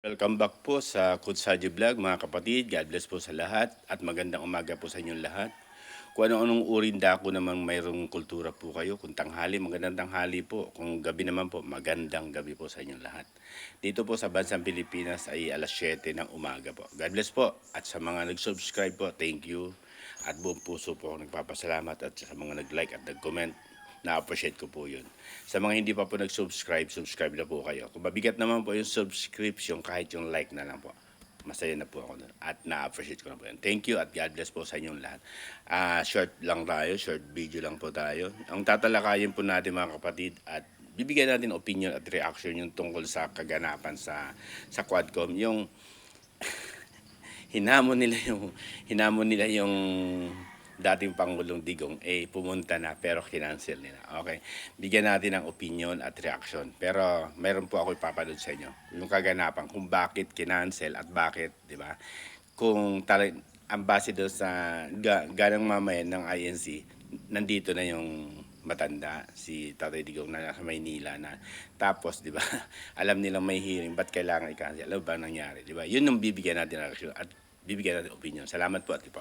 Welcome back po sa Kutsaji Vlog mga kapatid. God bless po sa lahat at magandang umaga po sa inyong lahat. Kung ano-anong uring dako naman mayroong kultura po kayo. Kung tanghali, magandang tanghali po. Kung gabi naman po, magandang gabi po sa inyong lahat. Dito po sa bansang Pilipinas ay alas 7 ng umaga po. God bless po. At sa mga nag-subscribe po, thank you. At buong puso po ako nagpapasalamat at sa mga nag-like at nag-comment. Na-appreciate ko po yun. Sa mga hindi pa po nag-subscribe, subscribe na po kayo. Kung mabigat naman po yung subscription, kahit yung like na lang po. Masaya na po ako nun. At na-appreciate ko na po yun. Thank you at God bless po sa inyong lahat. Short lang tayo, short video lang po tayo. Ang tatalakayin po natin mga kapatid at bibigyan natin opinion at reaction yung tungkol sa kaganapan sa Quadcom. Yung hinamon nila yung dating Pangulong Digong pumunta na pero kinancel nila. Okay. Bigyan natin ng opinion at reaction. Pero meron po ako ipapanood sa inyo. Yung kaganapan kung bakit kinancel at bakit, di ba? Kung ang base doon sa ganang mamayan ng INC, nandito na yung matanda, si Tatay Digong na nasa Maynila na. Tapos, di ba, alam nilang may hearing, ba't kailangan i-cancel? Alam ba nangyari? Di ba? Yun yung bibigyan natin ng reaction at bibigyan natin opinion. Salamat po at po.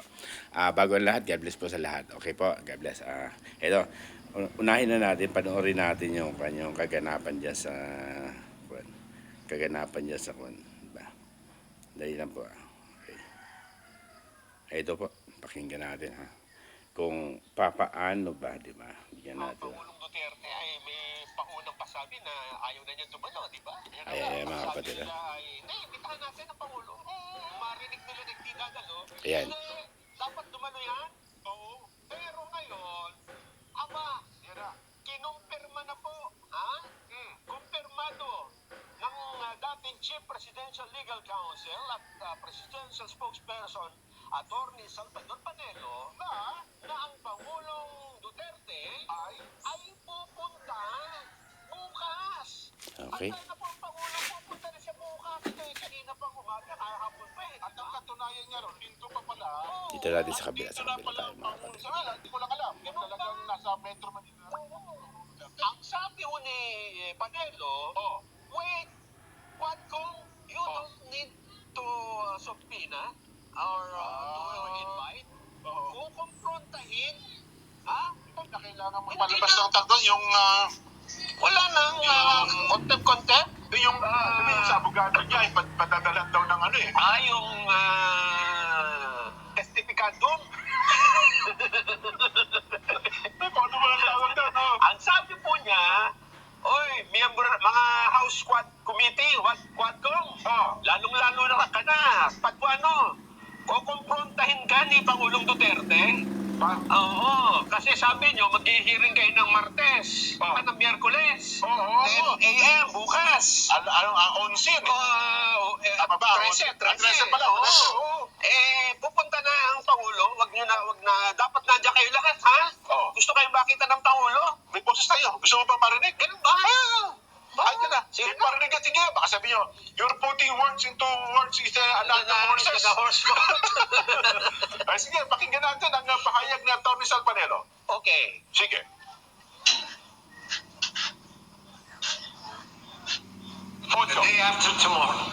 Bago ang lahat, God bless po sa lahat. Okay po, God bless. Ito, unahin na natin, panoorin natin yung kanyang kaganapan dyan sa diba? Dahil lang po. Okay. Ito po, pakinggan natin ha. Kung papaano ba, di ba? Bigyan natin. Pangulong Duterte ay may paunang pasabi na ayaw na niya tumalo, di ba? Ay, mga kapatid. Hindi, imbitahan natin ang Pangulo. Marinig nila nagdidadalo. Ayan. Dapat dumalo yan. Oo. Pero ngayon, kinumpirma na po, kumpirmado ng dating Chief Presidential Legal Counsel at Presidential Spokesperson Attorney Salvador Panelo na ang Pangulong Duterte ay pupunta bukas. Okay. Antay na po ang Pangulong, pupunta na siya bukas. Kanina pang umaga, kahapon pa At ang katunayan niya ron, hinto pa pala. Dito natin sa kabila tayo mga kapatid. Hindi ko lang alam. Yan talagang nasa Metro Manila. Ang sabi ko ni Panelo, wait, Quadcom, you don't need to subpoena or to invite. Kukumprontahin. Na kailangan mo palabas ng tagdon yung wala nang contempt. Yung sa abogado niya, padadalan daw ng ano eh. Yung testifikatum. Ano ba ang tawag doon? Ang sabi po niya, miyembro, mga House Squad Committee, Quadcom, lalong-lalo na ka na, kukumprontahin ka ni Pangulong Duterte. Oo, kasi sabi nyo, mag-i-hearing kayo ng Martes, ng Miyerkules, 10 a.m. bukas. Anong 11? Tama ba? 13 pala. Pupunta na ang Pangulo, wag na, dapat nandiyan kayo lahat, ha? Gusto kayong makita ng Pangulo? May boses tayo, gusto mo pa marinig? Ganun ba? Ay ka na, sige marinig ka, sige, baka sabi nyo, you're putting words into words is another horses. Ay sige, pakinggan natin ang pahayag ni Atty. Salpanelo. Okay. Sige. The day after tomorrow,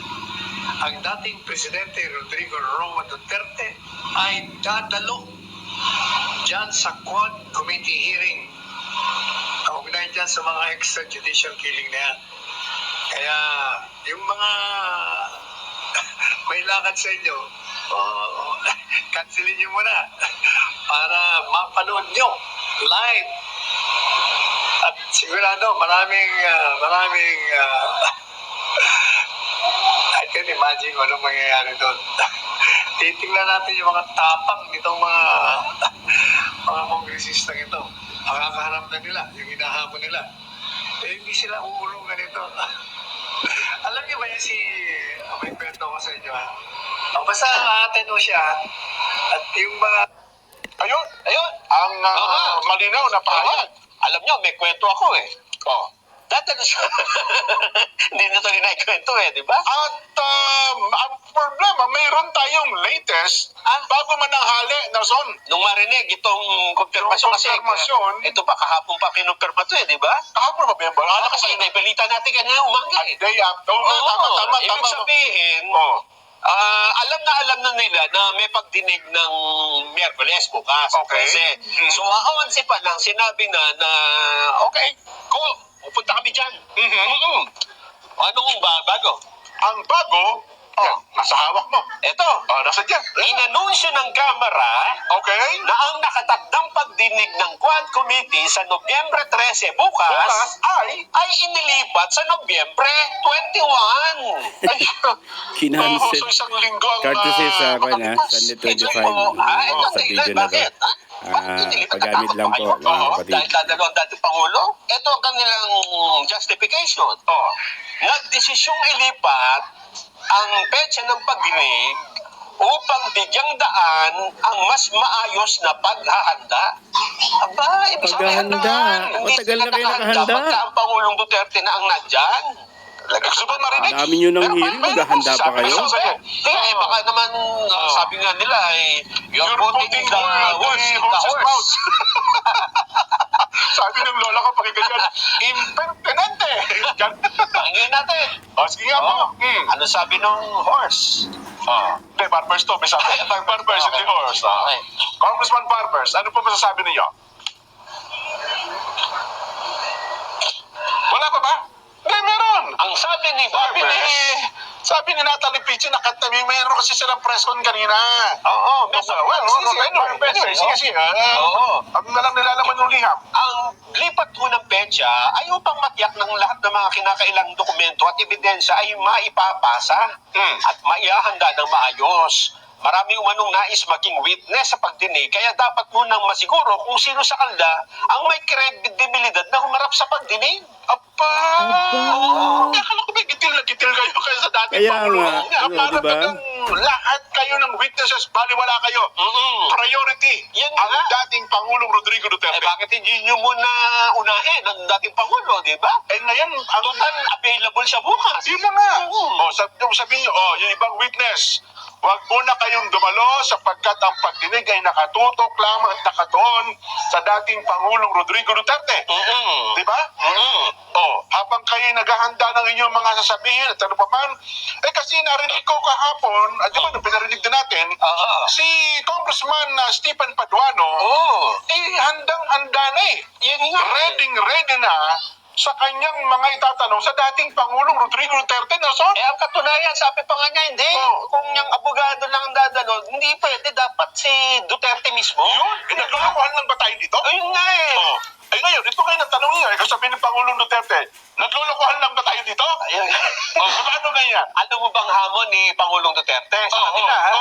ang dating Presidente Rodrigo Roa Duterte ay dadalo dyan sa Quad Committee hearing. Kaugnay dyan sa mga extrajudicial killing na yan. Kaya yung mga may lakad sa inyo, cancelin nyo muna para mapanood nyo live. At sigurado maraming I can imagine kung anong mangyayari doon. Titingnan natin yung mga tapang nitong mga kongresistang ito. Makakaharap na nila, yung hinahamon nila. Hindi sila uulong ganito. Alam niyo ba yan may kwento ko sa inyo ha? Basta atin mo siya at yung mga... Ayun. Ang malinaw na pahayag. Alam nyo, may kwento ako eh. Dati siya. Hindi na ito rin kwento di ba? At ang problema, mayroon tayong latest bago mananghali, Nelson. Nung marinig itong konfirmasyon kasi, Konfirmasyon. ito pa kahapon pa kinumpirma to eh, di ba? Kahapon ba ba yan? Bala Kasi may balita natin kanina umaga eh. Day after. Tama. Ibig sabihin, Oh. alam na nila na may pagdinig ng Miyerkules bukas. Okay. Kasi, so aonsi pa lang, sinabi na okay, cool, pupunta kami dyan. Anong bago? Ang bago, yan, nasa hawak mo. Ito, Nasa dyan. inanunsyo ng Kamara Okay. na ang nakatakdang pagdinig ng Quad Committee sa Nobyembre 13 bukas Bukas ay inilipat sa Nobyembre 21. Ay, Kinancel. so isang linggo ang... Courtesy sa makalipas. Sunday 25 ito, sa video na to. bakit? Paggamit lang po, mga kapatid. Dahil dadalo ang dating Pangulo, ito ang kanilang justification. Nagdesisyong ilipat ang petsa ng pagdinig upang bigyang daan ang mas maayos na paghahanda. Aba, ibig sabihin Paghahanda? hindi Matagal sila na kayo nakahanda. pagka ang Pangulong Duterte na ang nandyan. Gusto ba marinig? Dami nyo ng hearing, maghahanda pa kayo? Kaya baka naman, sabi nga nila ay, you're putting the horse in the horse. Sabi ng lola ko, pakinggan yan, impertinente. Pakinggan natin. Sige nga po. Ano sabi ng horse? Hindi, Barbers to, may sabi. Ay, Barbers, hindi okay. horse. Okay. Congressman Barbers, ano po masasabi ninyo? Wala pa ba? Hindi, meron. Ang sabi ni Barbers, Sabi ni Natalie Pichi, mayroon kasi silang press con kanina. oo, Sige. Ang nalang nilalaman ng liham. ang lipat ho ng petsa ay upang matiyak ng lahat ng mga kinakailang dokumento at ebidensya ay maipapasa at maihahanda ng maayos. Marami umanong nais maging witness sa pagdinig, kaya dapat munang masiguro kung sino sa kanila ang may kredibilidad na humarap sa pagdinig. Akala ko ba gitil na gitil kayo kayo sa dati Kaya Pangulo? nga, Para diba? bagang lahat kayo ng witnesses, baliwala kayo. Priority Yan ang nga. dating Pangulong Rodrigo Eh Duterte. bakit hindi nyo muna unahin ang dating Pangulo, di ba? Ngayon, ang Total, available siya bukas. yun na nga. Sabihin nyo, yung ibang witness, huwag muna kayong dumalo sapagkat ang pagdinig ay nakatutok lamang at nakatuon sa dating Pangulong Rodrigo Duterte. Di ba? Habang kayo naghahanda ng inyong mga sasabihin at ano pa man, kasi narinig ko kahapon, di ba, nung pinarinig din natin, si Congressman Stephen Paduano, handang-handa na eh. Yan nga. Ready na sa kanyang mga itatanong sa dating Pangulong Rodrigo Duterte, Nelson. Eh, ang katunayan, sabi pa nga niya, hindi. Kung yung abogado lang ang dadalo, hindi pwede. Dapat si Duterte mismo. Yun, naglulukuhan lang ba tayo dito? Ayun nga eh. Ngayon, ito kayo natanong niyo, kasabi ng Pangulong Duterte, naglulukuhan lang ba tayo dito? Ayun. Paano ganyan? Alam mo bang hamon ni Pangulong Duterte? Sabi na, ha?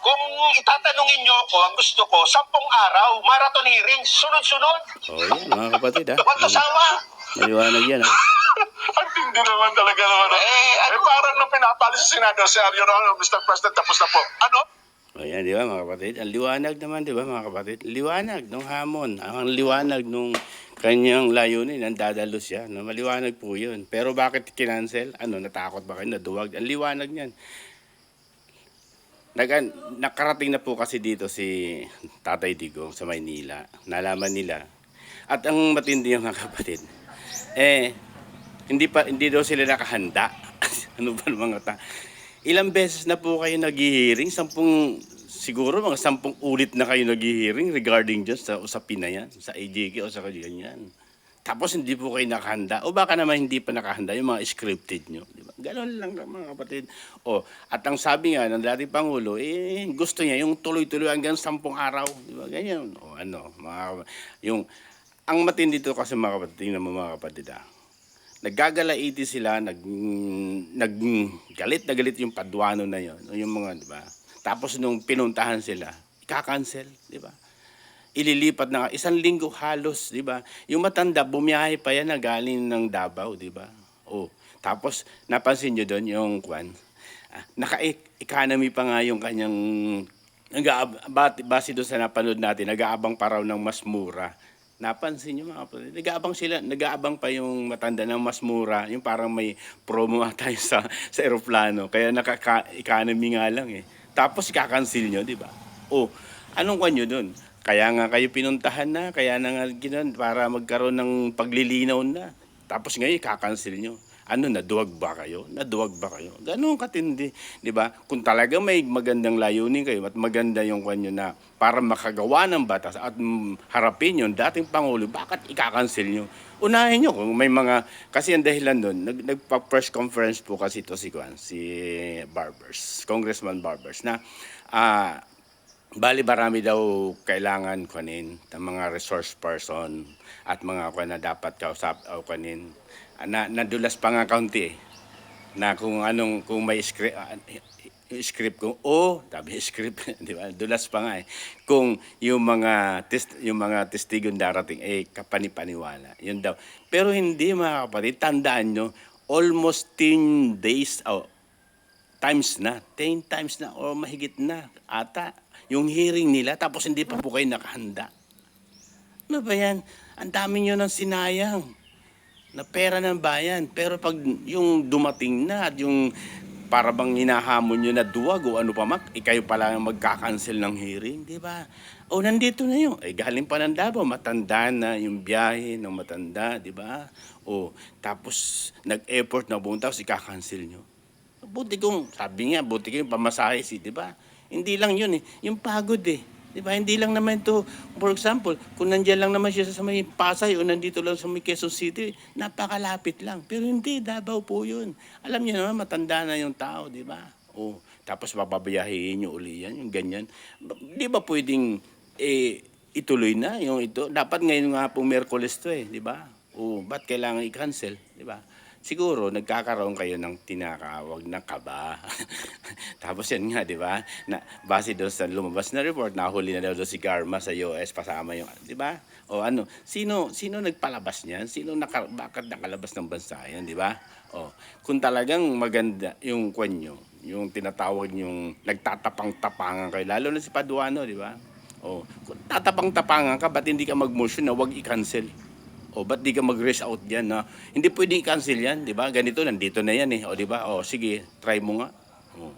Kung itatanungin niyo ako, ang gusto ko, 10 araw, marathon hearings, sunod-sunod. Yan, mga kapatid, ha? Magkasama. Maliwanag yan, ha? Ang tindi naman talaga naman. Parang nung pinapalis sa Senado, Sir, Mr. President, tapos na po. Ano? Yan, di ba, mga kapatid? Ang liwanag naman, di ba, mga kapatid? Liwanag nung hamon. Ang liwanag nung kanyang layunin, ang dadalo siya. No? Maliwanag po yun. Pero bakit kinancel? Natakot ba kayo? Naduwag? Ang liwanag niyan. Nakarating na po kasi dito si Tatay Digong sa Maynila. Nalaman nila. At ang matindi yung mga kapatid, hindi daw sila nakahanda. Ano ba mga ilang beses na po kayo nag-hearing? Siguro mga 10 ulit na kayo nag-hearing regarding dyan sa usapin na yan, sa AJK o sa ganyan. Tapos hindi po kayo nakahanda. O baka naman hindi pa nakahanda yung mga scripted nyo. Di ba? Ganon lang mga kapatid. At ang sabi nga ng dating Pangulo, gusto niya yung tuloy-tuloy hanggang 10 araw. Di ba? Ganyan. Ang matindi dito kasi mga kapatid, tingnan mo mga kapatid, naggagalaiti sila, galit na galit yung Paduano na yun, yung mga, di ba? Tapos nung pinuntahan sila, ika-cancel, di ba? Ililipat na 1 linggo halos, di ba? Yung matanda, bumiyahe pa yan na galing ng Davao, di ba? Tapos napansin nyo doon yung naka-economy pa nga yung kanyang, base doon sa napanood natin, nag-aabang pa raw ng mas mura Napansin niyo mga kapatid, nag-aabang sila, nag-aabang pa yung matanda ng mas mura, yung parang may promo ata yun sa eroplano, kaya nakaka-economy nga lang eh. Tapos ika-cancel nyo, di ba? O, anong kanyo dun? Kaya nga kayo pinuntahan na, kaya na nga ginan, para magkaroon ng paglilinaw na. Tapos ngayon, ika-cancel nyo. Ano, naduwag ba kayo? Naduwag ba kayo? Ganun katindi, di ba? Kung talaga may magandang layunin kayo at maganda yung kanyo na para makagawa ng batas at harapin yung dating Pangulo, bakit ika-cancel nyo? Unahin nyo kung may mga, kasi ang dahilan doon, nagpa-press conference po kasi ito si Barbers, Congressman Barbers, na bali marami daw kailangan kunin ng mga resource person at mga na dapat kausap o kunin. Nadulas pa nga kaunti eh, na kung anong, kung may script kung sabi script, di ba? Dulas pa nga eh. Kung yung mga testigong darating kapanipaniwala. Yun daw. Pero hindi mga kapatid, tandaan nyo, almost 10 days times na, 10 times na o mahigit na ata yung hearing nila tapos hindi pa po kayo nakahanda. Ano ba yan? Ang dami nyo ng sinayang na pera ng bayan. Pero pag yung dumating na at yung para bang hinahamon nyo na duwag o ano pa kayo pala ang magkakancel ng hearing, di ba? O nandito na yun. Galing pa ng Davao, matanda na yung biyahe ng matanda, di ba? O tapos nag-effort na bumunta, tapos ikakancel nyo. Buti kong, sabi nga, buti kong pamasahe di ba? Hindi lang yun eh, yung pagod eh. Di ba? Hindi lang naman ito, for example, kung nandiyan lang naman siya sa may Pasay o nandito lang sa may Quezon City, napakalapit lang. Pero hindi, Davao po yun. Alam niyo naman, matanda na yung tao, di ba? O, tapos papabiyahiin niyo uli yan, yung ganyan. Di ba pwedeng ituloy na yung ito? Dapat ngayon nga po Miyerkules to eh, di ba? O, ba't kailangan i-cancel, di ba? Siguro nagkakaroon kayo ng tinakawag na kaba. Tapos yan nga, di ba? Base doon sa lumabas na report, nahuli na daw si Garma sa US, pasama yung, di ba? O ano, sino nagpalabas niyan? Bakit nakalabas ng bansa yan, di ba? O, kung talagang maganda yung kwanyo, yung tinatawag yung nagtatapang-tapangan kayo, lalo na si Paduano, di ba? O, kung tatapang-tapangan ka, ba't hindi ka mag-motion na wag i-cancel? O ba't di ka mag-raise out diyan na hindi pwedeng i-cancel yan, di ba? Ganito, nandito na yan eh. O di ba? O sige, try mo nga. O.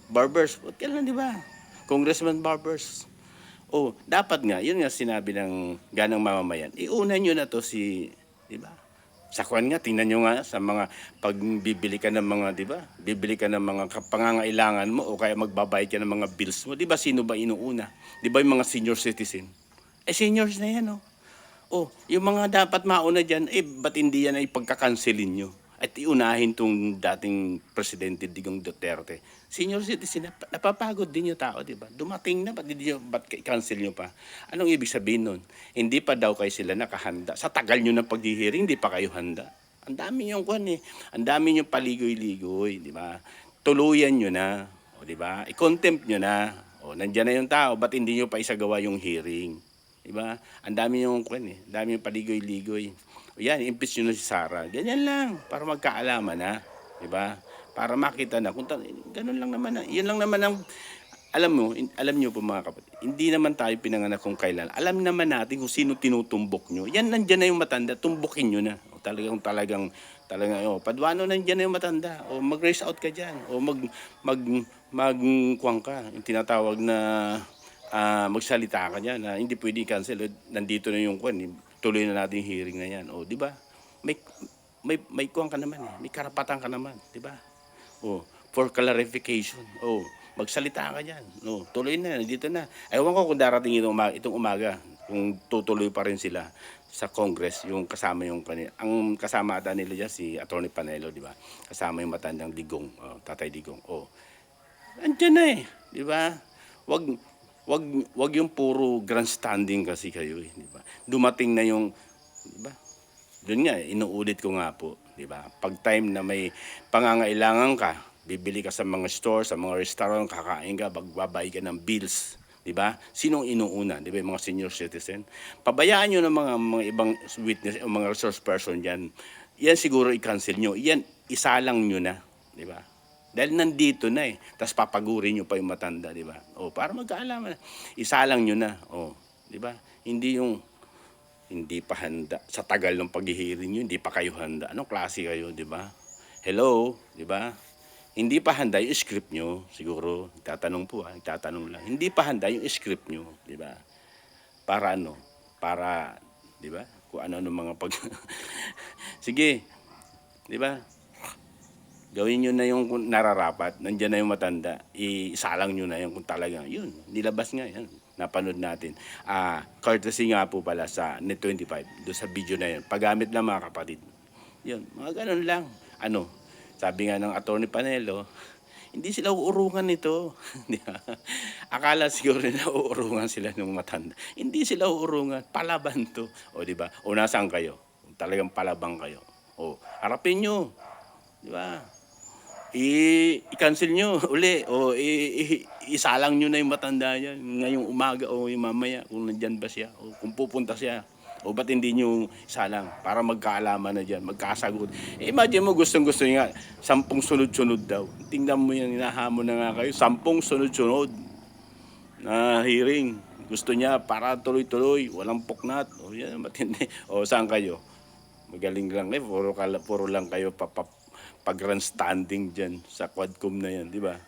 Barbers, what kailan, di ba? Congressman Barbers. O, dapat nga, yun nga sinabi ng ganang mamamayan. Iuna nyo na to di ba? Sa kwan nga, tingnan nyo nga sa mga pagbibili ka ng mga, di ba? Bibili ka ng mga pangangailangan mo o kaya magbabayad ka ng mga bills mo. Di ba sino ba inuuna? Di ba yung mga senior citizen? Seniors na yan, yung mga dapat mauna dyan, ba't hindi yan ay pagkakanselin nyo? At iunahin tong dating Presidente Digong Duterte. Senior citizen, napapagod din yung tao, di ba? Dumating na, ba't i-cancel nyo pa? Anong ibig sabihin nun? Hindi pa daw kayo sila nakahanda. Sa tagal nyo ng paghihiring, hindi pa kayo handa. Ang dami yung kwan eh. Ang dami yung paligoy-ligoy, di ba? Tuluyan nyo na, di ba? I-contempt nyo na. Nandyan na yung tao, ba't hindi nyo pa isagawa yung hearing? Diba? Ang dami yung dami yung paligoy-ligoy. O yan, impeach nyo na si Sara. Ganyan lang, para magkaalaman na. Diba? Para makita na. Ganun lang naman na. Yan lang naman ang, alam nyo po mga kapatid, hindi naman tayo pinanganak kung kailan. Alam naman natin kung sino tinutumbok nyo. Yan, nandyan na yung matanda, tumbukin nyo na. O talagang, Paduano nandyan na yung matanda. O mag-raise out ka dyan. O magkuwang ka. Yung tinatawag na, magsalita ka niya na hindi pwede i-cancel. Nandito na yung kwan, tuloy na natin yung hearing na yan. O, di ba? May kuwang ka naman eh. May karapatan ka naman, di ba? O, for clarification. O, magsalita ka diyan. No, tuloy na, nandito na. Ewan ko kung darating itong umaga, kung tutuloy pa rin sila sa Congress, yung kasama yung ang kasama ata nila diyan si Attorney Panelo, di ba? Kasama yung matandang Digong, Tatay Digong. Andiyan na eh, di ba? Wag yung puro grandstanding kasi kayo eh, di ba? Dumating na yung, di ba? Doon nga, inuulit ko nga po, di ba? Pag time na may pangangailangan ka, bibili ka sa mga store, sa mga restaurant, kakain ka, magbabayad ka ng bills, di ba? Sinong inuuna, di ba? Yung mga senior citizen. Pabayaan nyo ng mga ibang witness o mga resource person diyan. Yan siguro i-cancel nyo. Yan, isalang nyo na, di ba? Dahil nandito na eh. Tapos papagurin nyo pa yung matanda, di ba? Para magkaalaman na. Isalang nyo na. Di ba? Hindi yung Hindi pa handa. Sa tagal ng paghihiring nyo, hindi pa kayo handa. Anong klase kayo, di ba? Hello, di ba? Hindi pa handa yung script nyo, siguro. Nagtatanong lang. Hindi pa handa yung script nyo, di ba? Para ano? Para, di ba? Kung ano-ano mga pag... Sige, di ba? Gawin nyo na yung kung nararapat. Nandiyan na yung matanda. Isalang nyo na yung kung talagang, yun, nilabas nga yan. Napanood natin. Courtesy nga po pala sa Net25, doon sa video na yun. Paggamit lang mga kapatid. Yun, mga ganun lang. Ano, sabi nga ng Attorney Panelo, hindi sila uurungan nito. Di ba? Akala siguro nila uurungan sila ng matanda. Hindi sila uurungan. Palaban to. O di ba? O nasaan kayo? Talagang palabang kayo. O, harapin nyo. Di ba? I-cancel nyo uli o isalang nyo na yung matanda yan ngayong umaga o yung mamaya kung nandyan ba siya o kung pupunta siya o ba't hindi nyo isalang para magkaalaman na dyan, magkasagot. Imagine mo gustong-gusto nga 10 sunod-sunod daw. Tingnan mo yan, hinahamon na nga kayo, 10 sunod-sunod na hearing. Gusto niya para tuloy-tuloy, walang puknat. O yan, matindi. O saan kayo? Magaling lang puro lang kayo pag-grandstanding dyan sa Quadcom na yan, di ba?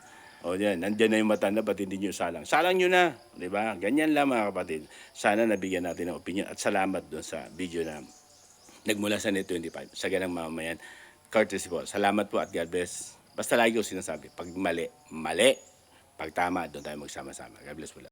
O yan, nandyan na yung matanda, ba't hindi nyo salang? Salang nyo na, di ba? Ganyan lang mga kapatid. Sana nabigyan natin ng opinion at salamat doon sa video na nagmula sa Net25. Sa ganang mamamayan, courtesy po. Salamat po at God bless. Basta lagi ko sinasabi, pag mali, mali. Pag tama, doon tayo magsama-sama. God bless po.